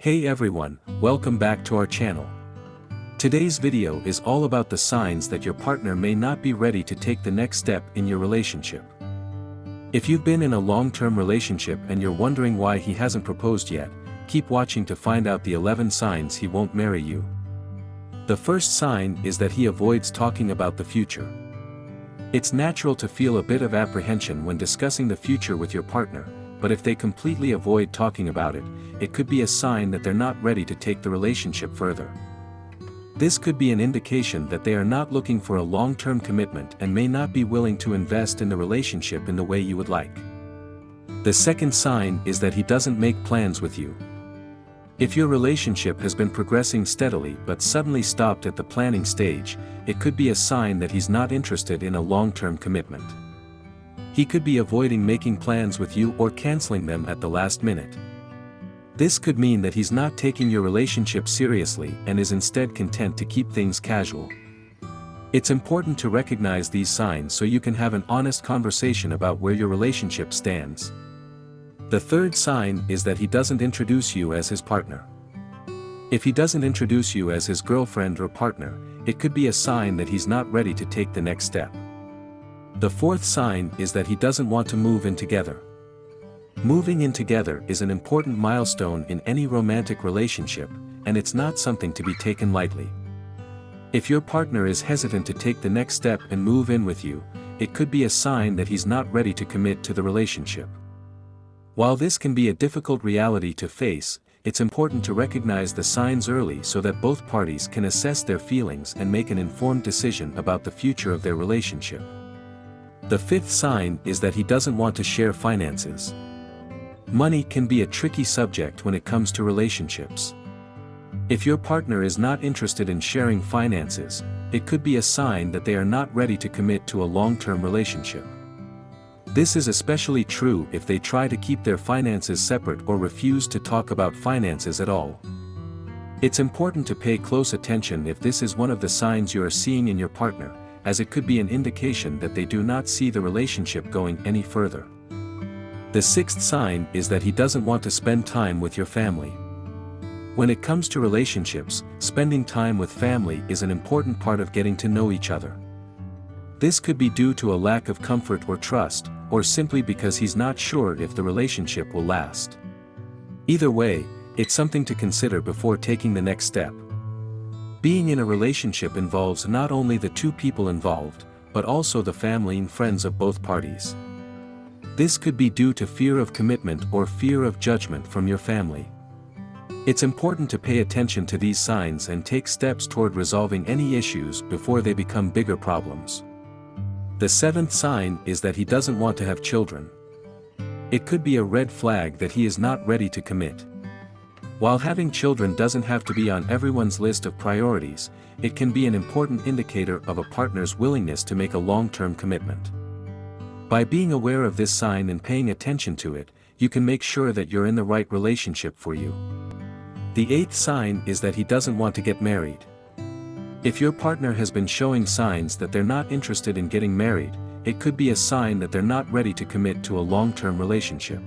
Hey everyone, welcome back to our channel. Today's video is all about the signs that your partner may not be ready to take the next step in your relationship. If you've been in a long-term relationship and you're wondering why he hasn't proposed yet, keep watching to find out the 11 signs he won't marry you. The first sign is that he avoids talking about the future. It's natural to feel a bit of apprehension when discussing the future with your partner, but if they completely avoid talking about it, it could be a sign that they're not ready to take the relationship further. This could be an indication that they are not looking for a long-term commitment and may not be willing to invest in the relationship in the way you would like. The second sign is that he doesn't make plans with you. If your relationship has been progressing steadily but suddenly stopped at the planning stage, it could be a sign that he's not interested in a long-term commitment. He could be avoiding making plans with you or canceling them at the last minute. This could mean that he's not taking your relationship seriously and is instead content to keep things casual. It's important to recognize these signs so you can have an honest conversation about where your relationship stands. The third sign is that he doesn't introduce you as his partner. If he doesn't introduce you as his girlfriend or partner, it could be a sign that he's not ready to take the next step. The fourth sign is that he doesn't want to move in together. Moving in together is an important milestone in any romantic relationship, and it's not something to be taken lightly. If your partner is hesitant to take the next step and move in with you, it could be a sign that he's not ready to commit to the relationship. While this can be a difficult reality to face, it's important to recognize the signs early so that both parties can assess their feelings and make an informed decision about the future of their relationship. The fifth sign is that he doesn't want to share finances. Money can be a tricky subject when it comes to relationships. If your partner is not interested in sharing finances, it could be a sign that they are not ready to commit to a long-term relationship. This is especially true if they try to keep their finances separate or refuse to talk about finances at all. It's important to pay close attention if this is one of the signs you are seeing in your partner, as it could be an indication that they do not see the relationship going any further. The sixth sign is that he doesn't want to spend time with your family. When it comes to relationships, spending time with family is an important part of getting to know each other. This could be due to a lack of comfort or trust, or simply because he's not sure if the relationship will last. Either way, it's something to consider before taking the next step. Being in a relationship involves not only the two people involved, but also the family and friends of both parties. This could be due to fear of commitment or fear of judgment from your family. It's important to pay attention to these signs and take steps toward resolving any issues before they become bigger problems. The seventh sign is that he doesn't want to have children. It could be a red flag that he is not ready to commit. While having children doesn't have to be on everyone's list of priorities, it can be an important indicator of a partner's willingness to make a long-term commitment. By being aware of this sign and paying attention to it, you can make sure that you're in the right relationship for you. The eighth sign is that he doesn't want to get married. If your partner has been showing signs that they're not interested in getting married, it could be a sign that they're not ready to commit to a long-term relationship.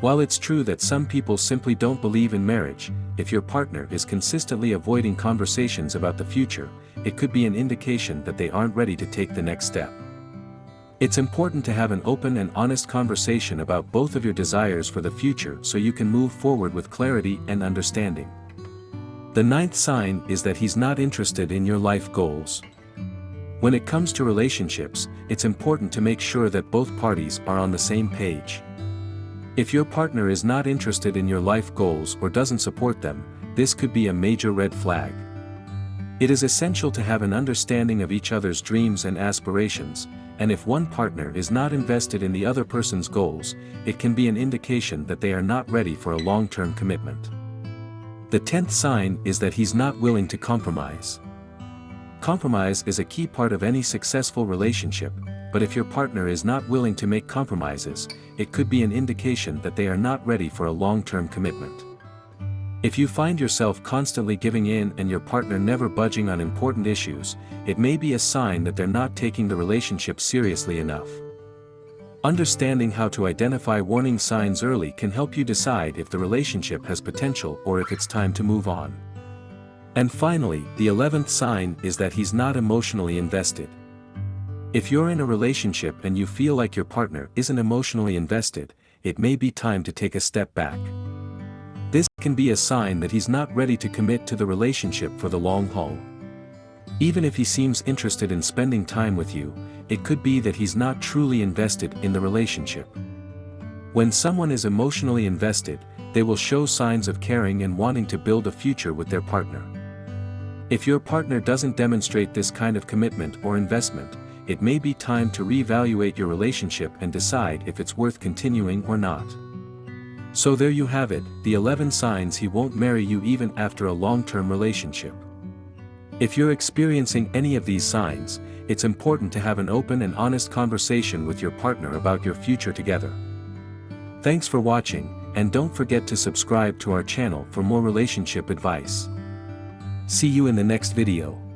While it's true that some people simply don't believe in marriage, if your partner is consistently avoiding conversations about the future, it could be an indication that they aren't ready to take the next step. It's important to have an open and honest conversation about both of your desires for the future so you can move forward with clarity and understanding. The ninth sign is that he's not interested in your life goals. When it comes to relationships, it's important to make sure that both parties are on the same page. If your partner is not interested in your life goals or doesn't support them, this could be a major red flag. It is essential to have an understanding of each other's dreams and aspirations, and if one partner is not invested in the other person's goals, it can be an indication that they are not ready for a long-term commitment. The 10th sign is that he's not willing to compromise. Compromise is a key part of any successful relationship, but if your partner is not willing to make compromises, it could be an indication that they are not ready for a long-term commitment. If you find yourself constantly giving in and your partner never budging on important issues, it may be a sign that they're not taking the relationship seriously enough. Understanding how to identify warning signs early can help you decide if the relationship has potential or if it's time to move on. And finally, the 11th sign is that he's not emotionally invested. If you're in a relationship and you feel like your partner isn't emotionally invested, it may be time to take a step back. This can be a sign that he's not ready to commit to the relationship for the long haul. Even if he seems interested in spending time with you, it could be that he's not truly invested in the relationship. When someone is emotionally invested, they will show signs of caring and wanting to build a future with their partner. If your partner doesn't demonstrate this kind of commitment or investment, it may be time to reevaluate your relationship and decide if it's worth continuing or not. So there you have it, the 11 signs he won't marry you even after a long-term relationship. If you're experiencing any of these signs, it's important to have an open and honest conversation with your partner about your future together. Thanks for watching, and don't forget to subscribe to our channel for more relationship advice. See you in the next video.